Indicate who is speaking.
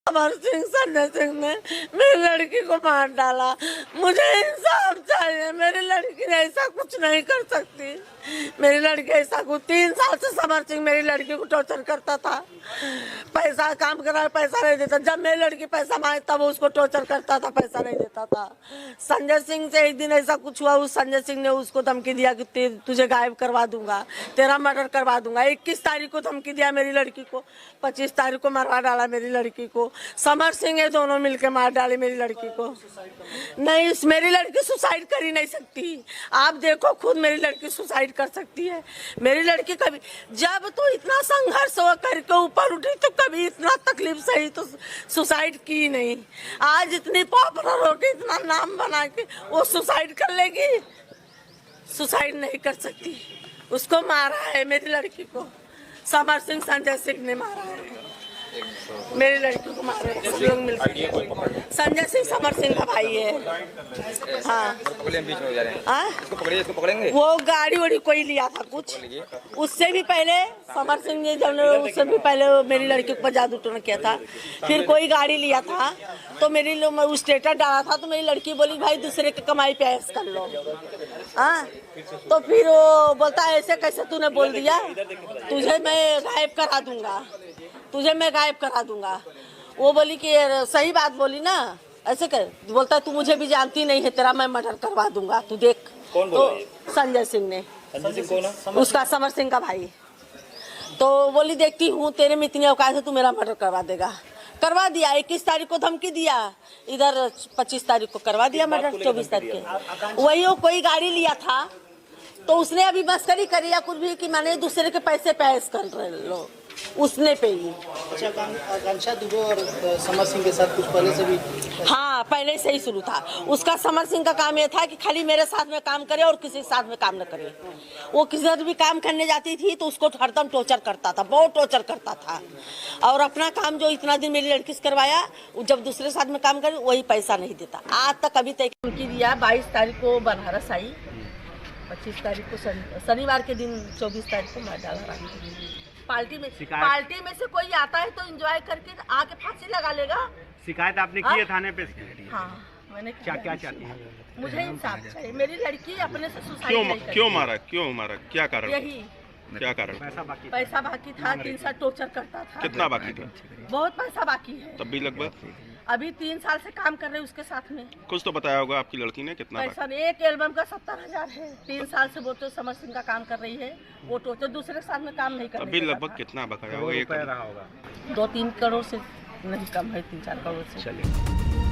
Speaker 1: अमर सिंह संजय सिंह ने मेरी लड़की को मार डाला। मुझे इंसाफ चाहिए। मेरी लड़की ने ऐसा कुछ नहीं कर सकती। मेरी लड़की ऐसा कुछ 3 साल से समर सिंह मेरी लड़की को टॉर्चर करता था। पैसा काम करा, पैसा नहीं देता। जब मेरी लड़की पैसा मांगे तब उसको टॉर्चर करता था, पैसा नहीं देता था। संजय सिंह से एक दिन ऐसा कुछ हुआ, उस संजय सिंह ने उसको धमकी दिया कि तुझे गायब करवा दूंगा, तेरा मर्डर करवा दूंगा। 21 तारीख को धमकी दिया मेरी लड़की को, 25 तारीख को मरवा डाला मेरी लड़की को। समर सिंह ये दोनों मिलकर मार डाले मेरी लड़की को। नहीं, मेरी लड़की सुसाइड कर ही नहीं सकती। आप देखो खुद, मेरी लड़की सुसाइड कर सकती है। मेरी लड़की कभी, जब तो इतना संघर्ष हो करके ऊपर उठी तो कभी इतना तकलीफ सही तो सुसाइड की नहीं। आज इतनी पॉपुलर होके इतना नाम बना के वो सुसाइड कर लेगी? सुसाइड नहीं कर सकती। उसको मारा है मेरी लड़की को, समर सिंह संजय सिंह ने मारा है मेरी लड़की को। मारे लोग मिलकर। संजय सिंह समर सिंह का भाई है। हाँ, इसको पकड़ेंगे। वो गाड़ी वाड़ी कोई लिया था कुछ, उससे भी पहले समर सिंह ने, जब उससे भी पहले मेरी लड़की को जादू टोना किया था। फिर कोई गाड़ी लिया था तो मेरी स्टेटस डाला था तो मेरी लड़की बोली भाई दूसरे के कमाई पे ऐश कर लो। हाँ, तो फिर वो बोलता ऐसे कैसे तूने बोल दिया, तुझे मैं गायब करा दूंगा, तुझे मैं गायब करा दूंगा। वो बोली कि सही बात बोली ना, ऐसे कर। बोलता तू मुझे भी जानती नहीं है, तेरा मैं मर्डर करवा दूंगा, तू देख।
Speaker 2: कौन
Speaker 1: तो संजय सिंह ने,
Speaker 2: संजय सिंह कौन है?
Speaker 1: उसका समर सिंह का भाई। तो बोली देखती हूँ तेरे में इतनी औकात है, तू मेरा मर्डर करवा देगा। करवा दिया। 21 तारीख को धमकी दिया, इधर 25 तारीख को करवा दिया मर्डर। 24 तारीख के वही वो कोई गाड़ी लिया था तो उसने अभी मस्करी करी या कुछ भी कि मैंने दूसरे के पैसे पे ऐश कर रहे लो, उसने पे ही।
Speaker 3: अच्छा, आकांक्षा दुबे और समर सिंह के साथ कुछ पहले से भी?
Speaker 1: हाँ, पहले से ही शुरू था उसका। समर सिंह का काम ये था कि खाली मेरे साथ में काम करे और किसी के साथ में काम न करे। वो किसी भी काम करने जाती थी तो उसको हरदम टॉर्चर करता था, बहुत टॉर्चर करता था। और अपना काम जो इतना दिन मेरी लड़की से करवाया, जब दूसरे साथ में काम करे वही पैसा नहीं देता। आज तक अभी तक धमकी दिया। 22 तारीख को बनारस आई, 25 तारीख को शनिवार के दिन 24 तारीख को मार डाला। पार्टी में से कोई आता है तो एंजॉय करके आके फांसी लगा लेगा।
Speaker 4: शिकायत आपने की है थाने पे?
Speaker 1: हाँ, मैंने
Speaker 4: क्या चाहती है?
Speaker 1: मुझे इंसाफ चाहिए। मेरी लड़की अपने से सुसाइड
Speaker 5: क्यों मारा क्या कारण?
Speaker 1: यही
Speaker 5: क्या कारण?
Speaker 1: पैसा बाकी था। 3 साल टॉर्चर करता था।
Speaker 5: कितना बाकी था?
Speaker 1: बहुत पैसा बाकी है।
Speaker 5: तब भी लगभग
Speaker 1: अभी 3 साल से काम कर रहे उसके साथ में।
Speaker 5: कुछ तो बताया होगा आपकी लड़की ने कितना
Speaker 1: पैसा? एक एल्बम का 70,000 है। 3 साल से वो तो समर सिंह का काम कर रही है, वो तो दूसरे के साथ में काम नहीं कर रही।
Speaker 5: अभी लगभग कितना बकाया होगा?
Speaker 4: 2 रहा होगा।
Speaker 1: 2-3 करोड़ से नहीं कम है, 3-4 करोड़ से। चलिए।